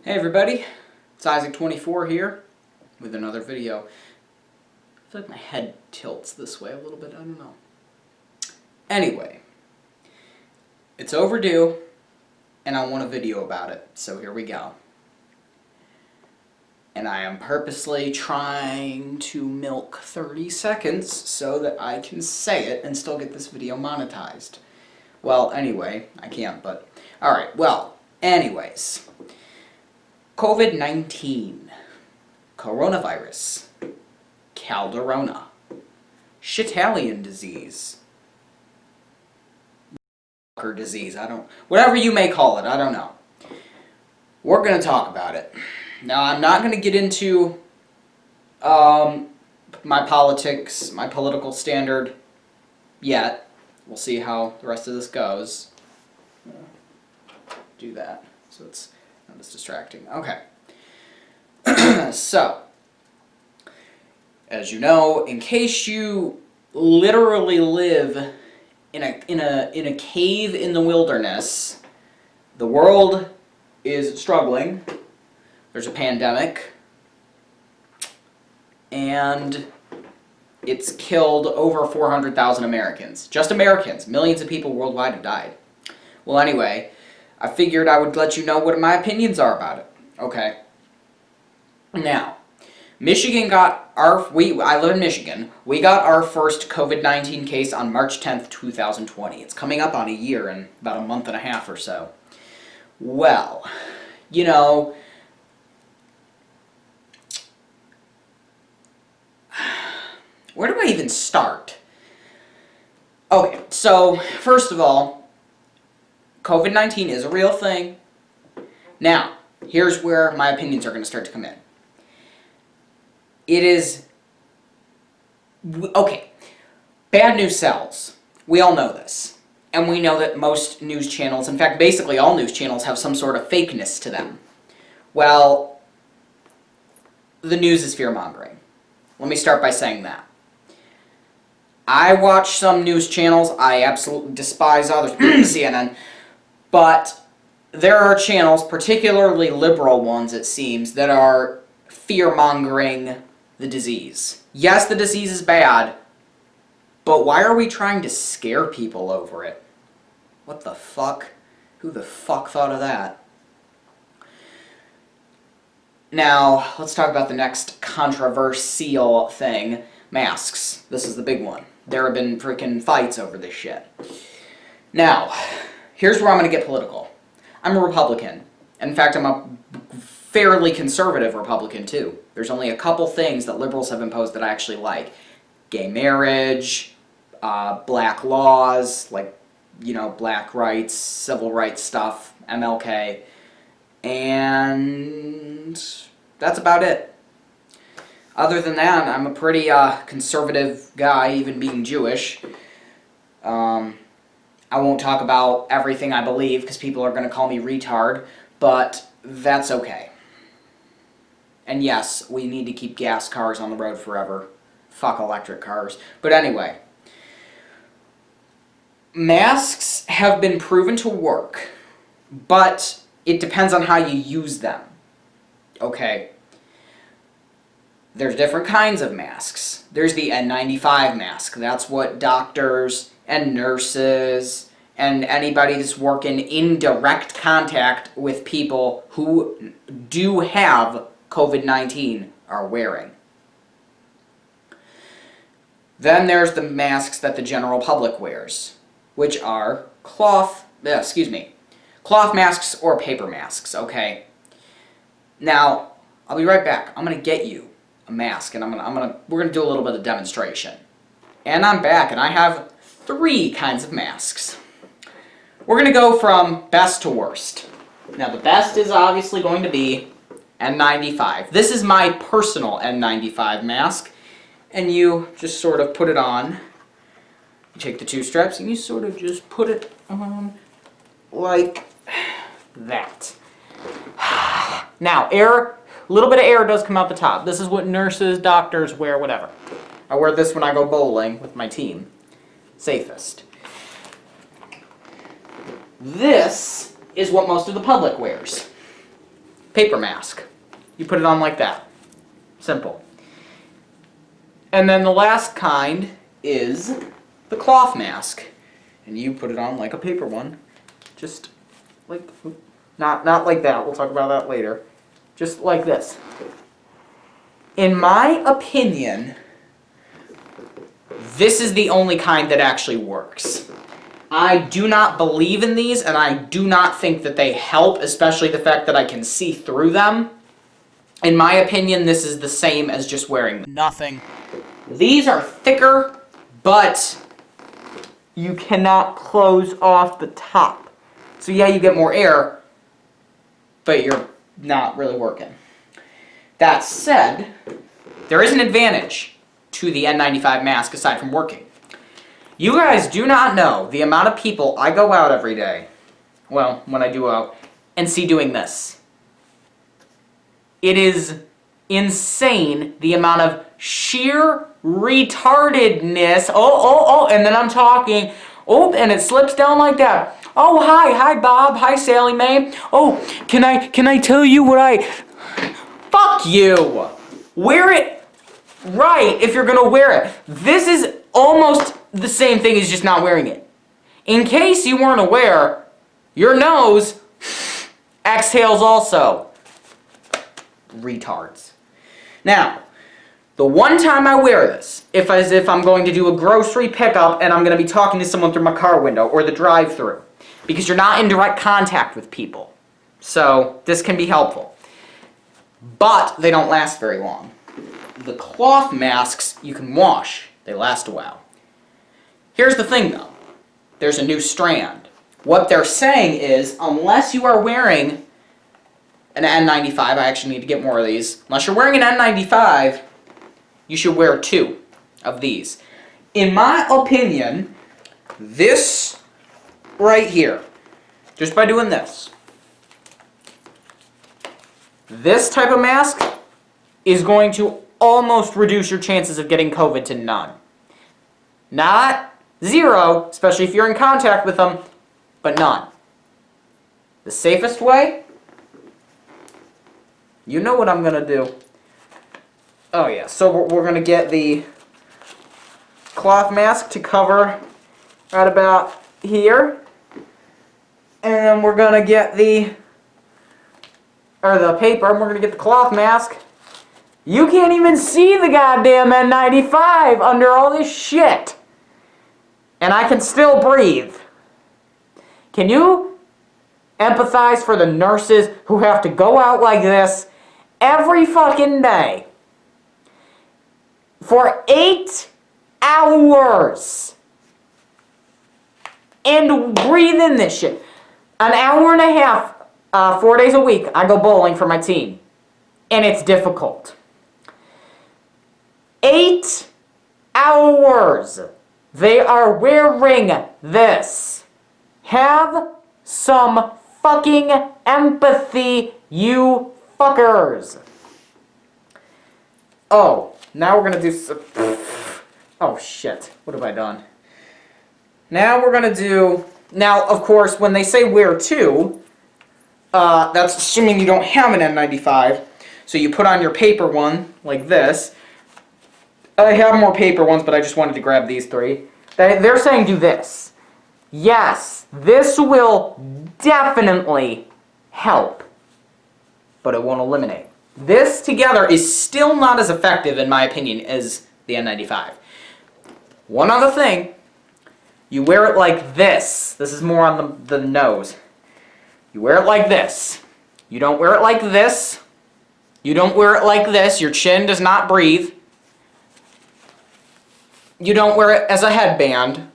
Hey everybody, it's Isaac24 here with another video. I feel like my head tilts this way a little bit, I don't know. Anyway, it's overdue and I want a video about it, so here we go. And I am purposely trying to milk 30 seconds so that I can say it and still get this video monetized. Well, anyway, I can't, but alright, well, anyways. COVID-19, coronavirus, Calderona, Shitalian disease, disease, whatever you may call it, I don't know. We're going to talk about it. Now, I'm not going to get into my politics, my political standard yet. We'll see how the rest of this goes. Do that, so it's not as distracting. Okay. So, as you know, in case you literally live in a cave in the wilderness, the world is struggling. There's a pandemic, and it's killed over 400,000 Americans. Just Americans. Millions of people worldwide have died. Well, anyway, I figured I would let you know what my opinions are about it. Okay. Now, Michigan got I live in Michigan. We got our first COVID-19 case on March 10th, 2020. It's coming up on a year in about a month and a half or so. Well, you know, where do I even start? Okay, so first of all, COVID-19 is a real thing. Now, here's where my opinions are going to start to come in. It is... Okay, bad news sells. We all know this. And we know that most news channels, in fact, basically all news channels, have some sort of fakeness to them. Well, the news is fear-mongering. Let me start by saying that. I watch some news channels. I absolutely despise others. CNN. But there are channels, particularly liberal ones it seems, that are fear-mongering the disease. Yes, the disease is bad, but why are we trying to scare people over it? What the fuck? Who the fuck thought of that? Now, let's talk about the next controversial thing. Masks. This is the big one. There have been freaking fights over this shit. Now, here's where I'm going to get political. I'm a Republican. In fact, I'm a fairly conservative Republican, too. There's only a couple things that liberals have imposed that I actually like. Gay marriage, black laws, like, you know, black rights, civil rights stuff, MLK, and that's about it. Other than that, I'm a pretty conservative guy, even being Jewish. I won't talk about everything I believe, because people are going to call me retard, but that's okay. And yes, we need to keep gas cars on the road forever. Fuck electric cars. But anyway, masks have been proven to work, but it depends on how you use them. Okay? There's different kinds of masks. There's the N95 mask. That's what doctors and nurses and anybody that's working in direct contact with people who do have COVID-19 are wearing. Then there's the masks that the general public wears, which are cloth masks or paper masks, okay? Now, I'll be right back. I'm going to get you a mask, and we're gonna do a little bit of demonstration. And I'm back, and I have 3 kinds of masks. We're gonna go from best to worst. Now, the best is obviously going to be N95. This is my personal N95 mask, and you just sort of put it on. You take the 2 straps, and you sort of just put it on like that. Now, a little bit of air does come out the top. This is what nurses, doctors wear, whatever. I wear this when I go bowling with my team. Safest. This is what most of the public wears. paper mask. You put it on like that. Simple. And then the last kind is the cloth mask. And you put it on like a paper one. Just like, not like that. We'll talk about that later. Just like this. In my opinion, this is the only kind that actually works. I do not believe in these, and I do not think that they help, especially the fact that I can see through them. In my opinion, this is the same as just wearing nothing. These are thicker, but you cannot close off the top. So yeah, you get more air, but you're not really working. That said, there is an advantage to the N95 mask aside from working. You guys do not know the amount of people I go out every day, well, when I do out, and see doing this. It is insane the amount of sheer retardedness. Oh, and then I'm talking, and it slips down like that. Oh, hi Bob, hi Sally Mae. Oh, can I tell you what I... Fuck you! Wear it right if you're gonna wear it. This is almost the same thing as just not wearing it. In case you weren't aware, your nose exhales also. Retards. Now, the one time I wear this, if I'm going to do a grocery pickup and I'm going to be talking to someone through my car window or the drive-thru, because you're not in direct contact with people. So this can be helpful. But they don't last very long. The cloth masks you can wash. They last a while. Here's the thing though. There's a new strand. What they're saying is, unless you are wearing an N95, I actually need to get more of these. Unless you're wearing an N95, you should wear 2 of these. In my opinion, this right here, just by doing this type of mask is going to almost reduce your chances of getting COVID to none. Not 0, especially if you're in contact with them, but none. The safest way, you know what I'm going to do. Oh yeah, so we're going to get the cloth mask to cover right about here. And then we're going to get the paper, and we're going to get the cloth mask. You can't even see the goddamn N95 under all this shit. And I can still breathe. Can you empathize for the nurses who have to go out like this every fucking day for 8 hours and breathe in this shit? An hour and a half, 4 days a week, I go bowling for my team. And it's difficult. 8 hours. They are wearing this. Have some fucking empathy, you fuckers. Oh, now we're gonna do some... Oh shit, what have I done? Now we're gonna do... Now, of course, when they say wear 2, that's assuming you don't have an N95. So you put on your paper one, like this. I have more paper ones, but I just wanted to grab these 3. They're saying do this. Yes, this will definitely help, but it won't eliminate. This together is still not as effective, in my opinion, as the N95. One other thing, you wear it like this. This is more on the nose. You wear it like this. You don't wear it like this. You don't wear it like this. Your chin does not breathe. You don't wear it as a headband.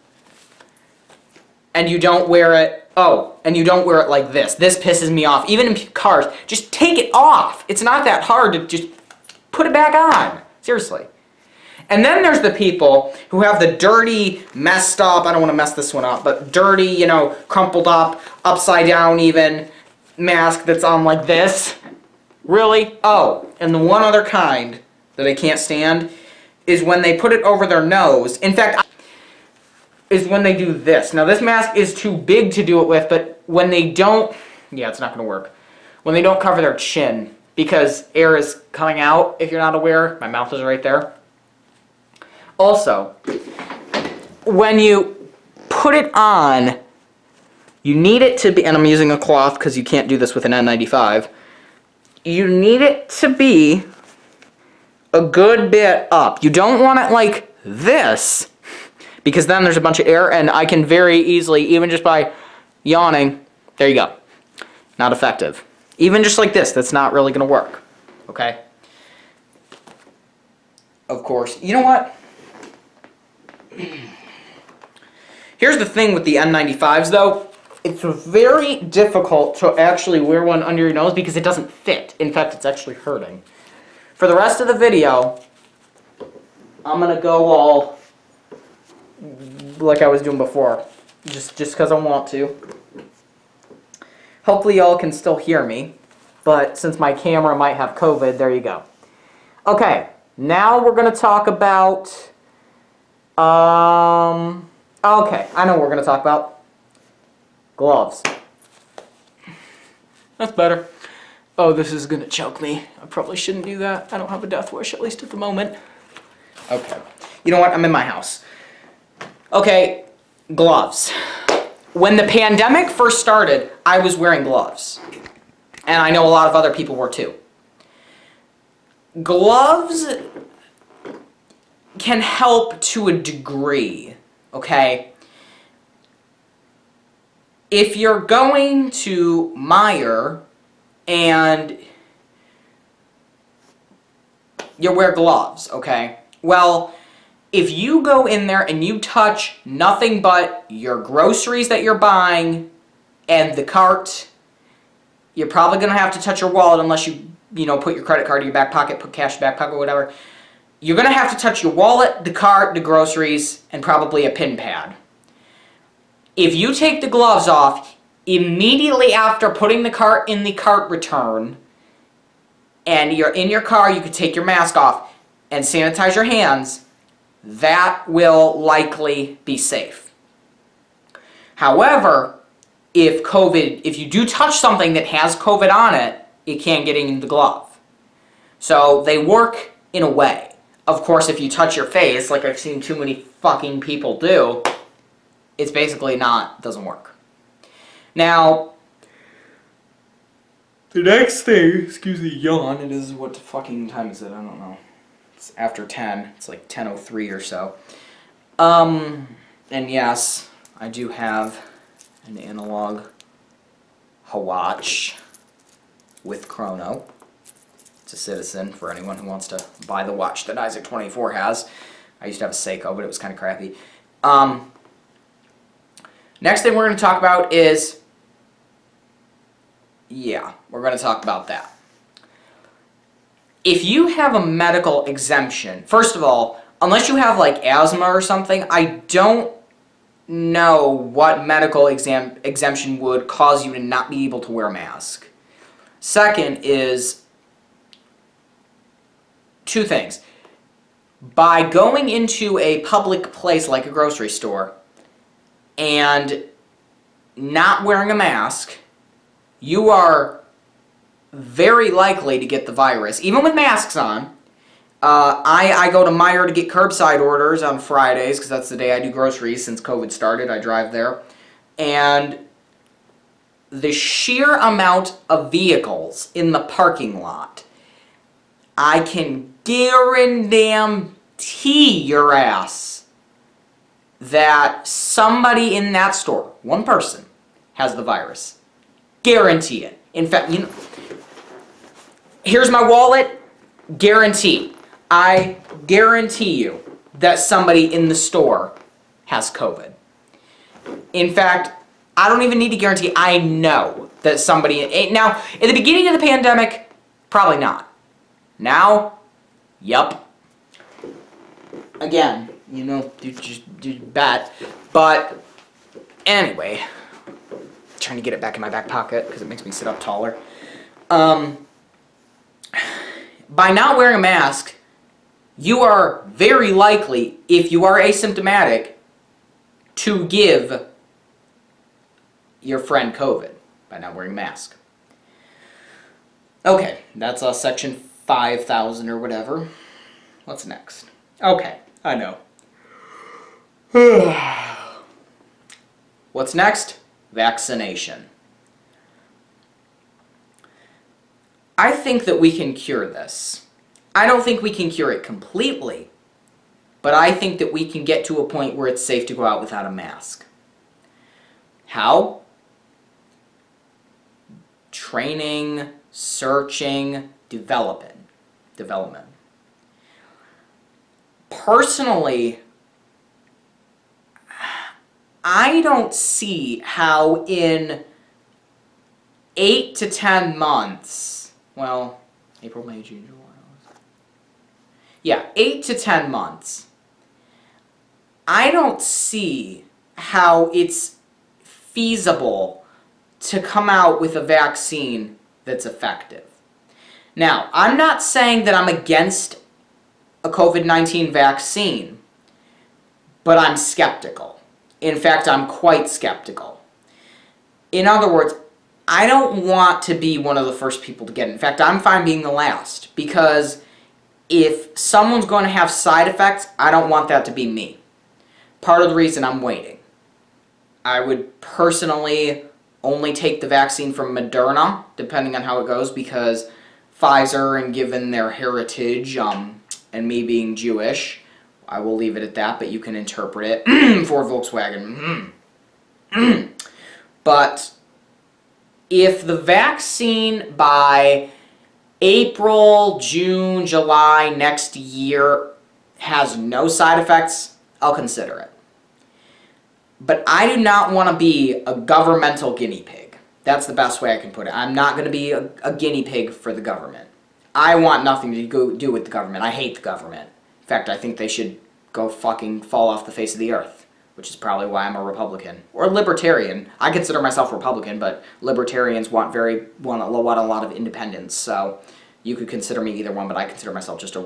And you don't wear it, and you don't wear it like this. This pisses me off. Even in cars, just take it off. It's not that hard to just put it back on. Seriously. And then there's the people who have the dirty, messed up, I don't want to mess this one up, but dirty, crumpled up, upside down even, mask that's on like this. Really? Oh, and the one other kind that I can't stand is when they put it over their nose. In fact, is when they do this. Now this mask is too big to do it with, but when they don't, yeah, it's not going to work. when they don't cover their chin, because air is coming out, if you're not aware. My mouth is right there. Also, when you put it on, you need it to be, and I'm using a cloth because you can't do this with an N95, you need it to be a good bit up. You don't want it like this, because then there's a bunch of air, and I can very easily, even just by yawning, there you go. Not effective. Even just like this, that's not really going to work. Okay? Of course. You know what? Here's the thing with the N95s, though. It's very difficult to actually wear one under your nose because it doesn't fit. In fact, it's actually hurting. For the rest of the video, I'm going to go all like I was doing before. Just because I want to. Hopefully y'all can still hear me. But since my camera might have COVID, there you go. Okay, now we're going to talk about... okay, I know what we're going to talk about. Gloves. That's better. Oh, this is going to choke me. I probably shouldn't do that. I don't have a death wish, at least at the moment. Okay. You know what? I'm in my house. Okay, gloves. When the pandemic first started, I was wearing gloves. And I know a lot of other people were too. Gloves can help to a degree, okay? If you're going to Meijer and you wear gloves, okay? Well, if you go in there and you touch nothing but your groceries that you're buying and the cart, you're probably going to have to touch your wallet unless you put your credit card in your back pocket, put cash in your back pocket, whatever. You're going to have to touch your wallet, the cart, the groceries, and probably a pin pad. If you take the gloves off, immediately after putting the cart in the cart return, and you're in your car, you could take your mask off and sanitize your hands. That will likely be safe. However, if you do touch something that has COVID on it, it can get in the glove. So they work in a way. Of course, if you touch your face, like I've seen too many fucking people do, it's basically doesn't work. Now, the next thing, excuse the yawn, it is, what fucking time is it? I don't know. It's after 10. It's like 10:03 or so. And yes, I do have an analog watch with chrono. It's a Citizen for anyone who wants to buy the watch that Isaac24 has. I used to have a Seiko, but it was kind of crappy. Next thing we're going to talk about is, we're going to talk about that. If you have a medical exemption, first of all, unless you have like asthma or something, I don't know what medical exemption would cause you to not be able to wear a mask. Second is two things. By going into a public place like a grocery store and not wearing a mask, you are very likely to get the virus, even with masks on. I go to Meijer to get curbside orders on Fridays, because that's the day I do groceries since COVID started. I drive there. And the sheer amount of vehicles in the parking lot, I can guarantee your ass that somebody in that store, one person, has the virus. Guarantee it. In fact, here's my wallet. Guarantee. I guarantee you that somebody in the store has COVID. In fact, I don't even need to guarantee. I know that somebody... Now, at the beginning of the pandemic, probably not. Now, yup. Again, do bet. But anyway, trying to get it back in my back pocket because it makes me sit up taller. By not wearing a mask, you are very likely, if you are asymptomatic, to give your friend COVID by not wearing a mask. Okay, that's section 5,000 or whatever. What's next? Okay, I know. What's next? Vaccination. I think that we can cure this. I don't think we can cure it completely, but I think that we can get to a point where it's safe to go out without a mask. How? Training, searching, development. Personally, I don't see how in 8 to 10 months, well, April, May, June, July, yeah, 8 to 10 months, I don't see how it's feasible to come out with a vaccine that's effective. Now, I'm not saying that I'm against a COVID-19 vaccine, but I'm skeptical. In fact, I'm quite skeptical. In other words, I don't want to be one of the first people to get it. In fact, I'm fine being the last, because if someone's going to have side effects, I don't want that to be me. Part of the reason I'm waiting. I would personally only take the vaccine from Moderna, depending on how it goes, because Pfizer, and given their heritage, and me being Jewish, I will leave it at that, but you can interpret it for Volkswagen. But if the vaccine by April, June, July next year has no side effects, I'll consider it. But I do not want to be a governmental guinea pig. That's the best way I can put it. I'm not going to be a guinea pig for the government. I want nothing to do with the government. I hate the government. In fact, I think they should go fucking fall off the face of the earth, which is probably why I'm a Republican. Or libertarian. I consider myself Republican, but libertarians want a lot of independence, so you could consider me either one, but I consider myself just a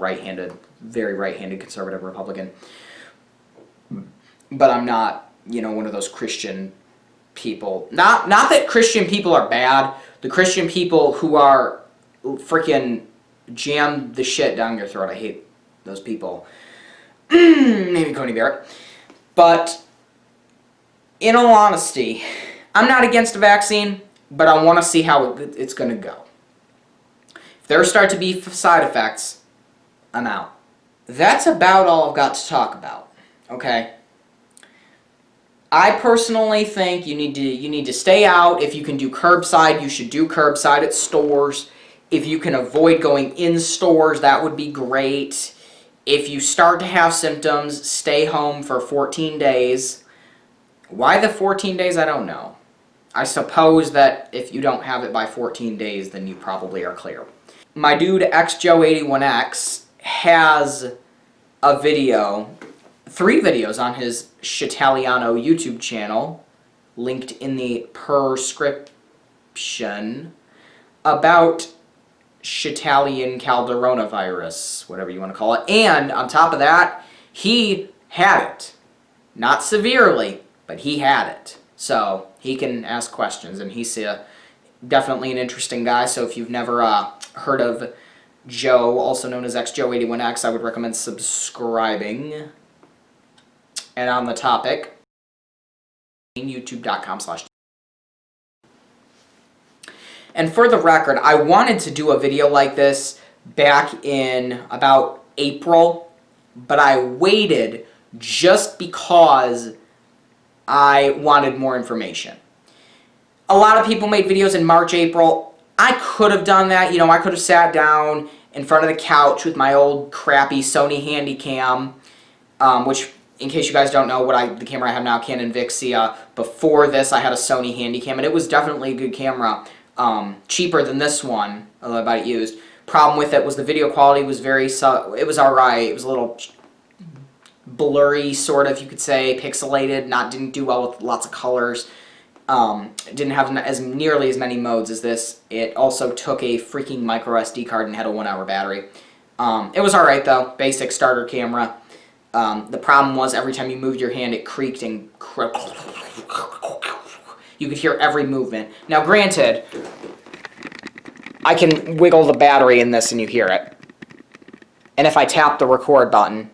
very right-handed conservative Republican. But I'm not, one of those Christian people. Not that Christian people are bad. The Christian people who are freaking jam the shit down your throat. I hate those people. Maybe Coney Barrett. But in all honesty, I'm not against a vaccine, but I want to see how it's going to go. If there start to be side effects, I'm out. That's about all I've got to talk about. Okay? I personally think you need to stay out. If you can do curbside, you should do curbside at stores. If you can avoid going in stores, that would be great. If you start to have symptoms, stay home for 14 days. Why the 14 days? I don't know. I suppose that if you don't have it by 14 days, then you probably are clear. My dude XJoe81X has a video, 3 videos on his Shitaliano YouTube channel, linked in the prescription, about Shitalian Calderonavirus, whatever you want to call it. And on top of that, he had it. Not severely, but he had it. So he can ask questions, and he's definitely an interesting guy. So if you've never heard of Joe, also known as XJoe81X, I would recommend subscribing. And on the topic, youtube.com/. And for the record, I wanted to do a video like this back in about April, but I waited just because I wanted more information. A lot of people made videos in March, April. I could have done that. I could have sat down in front of the couch with my old crappy Sony Handycam, which, in case you guys don't know, the camera I have now, Canon Vixia. Before this, I had a Sony Handycam, and it was definitely a good camera. Cheaper than this one, although I bought it used. Problem with it was the video quality was it was alright. It was a little blurry, sort of, you could say, pixelated, didn't do well with lots of colors. It didn't have nearly as many modes as this. It also took a freaking micro SD card and had a 1-hour battery. It was alright though, basic starter camera. The problem was every time you moved your hand it creaked and you could hear every movement. Now granted, I can wiggle the battery in this and you hear it. And if I tap the record button,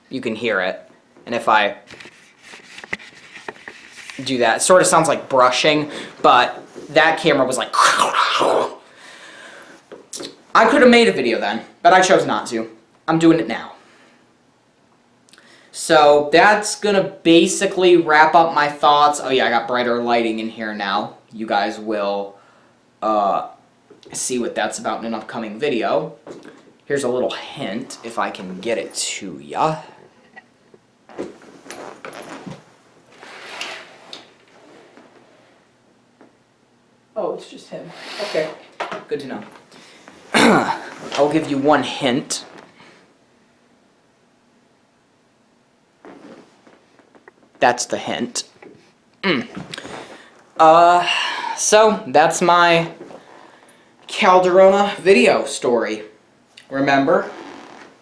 you can hear it. And if I do that, it sort of sounds like brushing, but that camera was like... I could have made a video then, but I chose not to. I'm doing it now. So that's gonna basically wrap up my thoughts. Oh yeah, I got brighter lighting in here now. You guys will see what that's about in an upcoming video. Here's a little hint, if I can get it to ya. Oh, it's just him. Okay, good to know. I'll give you one hint. That's the hint. So that's my Calderona video story. Remember,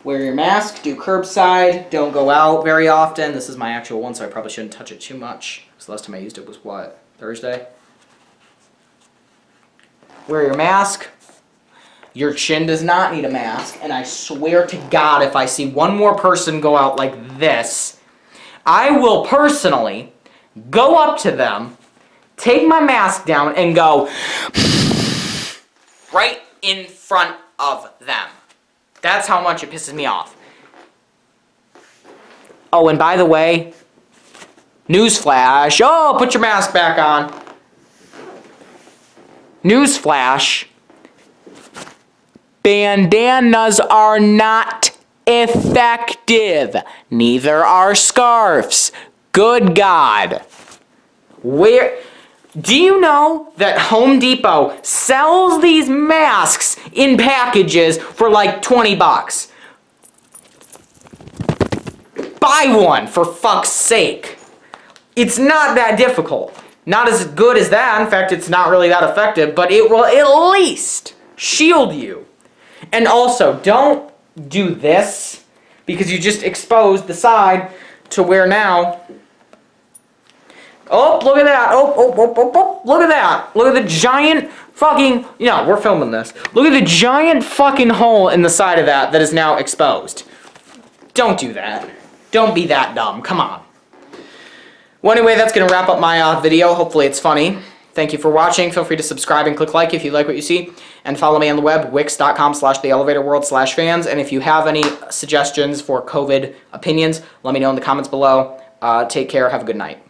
wear your mask, do curbside, don't go out very often. This is my actual one, so I probably shouldn't touch it too much. So last time I used it was what, Thursday? Wear your mask. Your chin does not need a mask, and I swear to God, if I see one more person go out like this, I will personally go up to them, take my mask down, and go right in front of them. That's how much it pisses me off. Oh, and by the way, newsflash. Oh, put your mask back on. Newsflash. Bandanas are not effective. Neither are scarves. Good God. Where... Do you know that Home Depot sells these masks in packages for like 20 bucks? Buy one, for fuck's sake. It's not that difficult. Not as good as that. In fact, it's not really that effective, but it will at least shield you. And also, don't do this, because you just exposed the side to where now... Oh, look at that. Oh, look at that. Look at the giant fucking... Yeah, we're filming this. Look at the giant fucking hole in the side of that is now exposed. Don't do that. Don't be that dumb. Come on. Well, anyway, that's going to wrap up my video. Hopefully it's funny. Thank you for watching. Feel free to subscribe and click like if you like what you see. And follow me on the web, wix.com/theelevatorworld/fans. And if you have any suggestions for COVID opinions, let me know in the comments below. Take care. Have a good night.